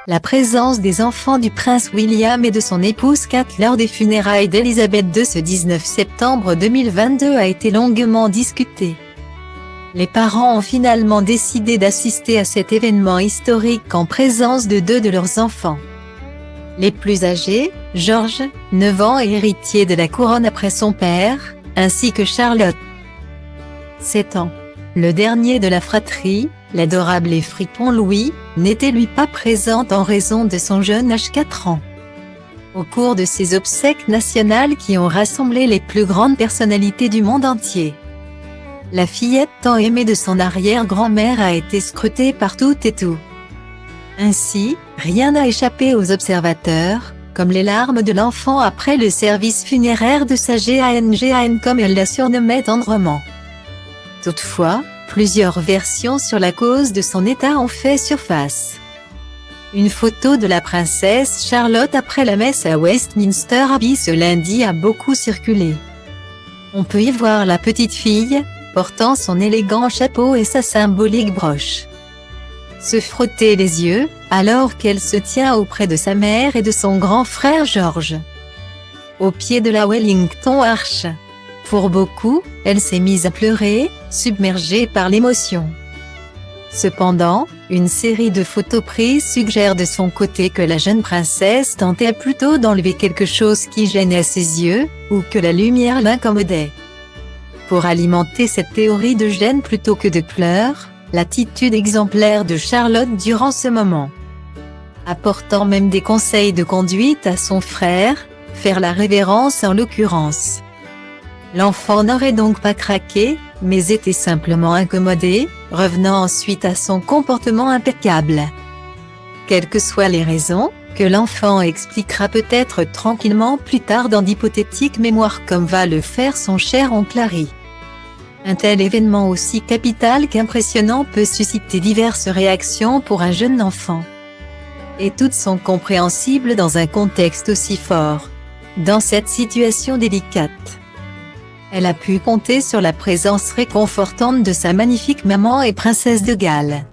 La présence des enfants du prince William et de son épouse Kate lors des funérailles d'Elisabeth II ce 19 septembre 2022 a été longuement discutée. Les parents ont finalement décidé d'assister à cet événement historique en présence de deux de leurs enfants. Les plus âgés, George, 9 ans et héritier de la couronne après son père, ainsi que Charlotte, 7 ans. Le dernier de la fratrie, l'adorable et fripon Louis, n'était lui pas présent en raison de son jeune âge 4 ans. Au cours de ces obsèques nationales qui ont rassemblé les plus grandes personnalités du monde entier, la fillette tant aimée de son arrière-grand-mère a été scrutée par toutes et tous. Ainsi, rien n'a échappé aux observateurs, comme les larmes de l'enfant après le service funéraire de sa Jeanne comme elle la surnommait tendrement. Toutefois, plusieurs versions sur la cause de son état ont fait surface. Une photo de la princesse Charlotte après la messe à Westminster Abbey ce lundi a beaucoup circulé. On peut y voir la petite fille, portant son élégant chapeau et sa symbolique broche, se frotter les yeux, alors qu'elle se tient auprès de sa mère et de son grand frère George, au pied de la Wellington Arch. Pour beaucoup, elle s'est mise à pleurer, submergée par l'émotion. Cependant, une série de photos prises suggère de son côté que la jeune princesse tentait plutôt d'enlever quelque chose qui gênait ses yeux, ou que la lumière l'incommodait. Pour alimenter cette théorie de gêne plutôt que de pleurs, l'attitude exemplaire de Charlotte durant ce moment, apportant même des conseils de conduite à son frère, faire la révérence en l'occurrence. L'enfant n'aurait donc pas craqué, mais était simplement incommodé, revenant ensuite à son comportement impeccable. Quelles que soient les raisons, que l'enfant expliquera peut-être tranquillement plus tard dans d'hypothétiques mémoires comme va le faire son cher oncle Harry. Un tel événement aussi capital qu'impressionnant peut susciter diverses réactions pour un jeune enfant. Et toutes sont compréhensibles dans un contexte aussi fort. Dans cette situation délicate, elle a pu compter sur la présence réconfortante de sa magnifique maman et princesse de Galles.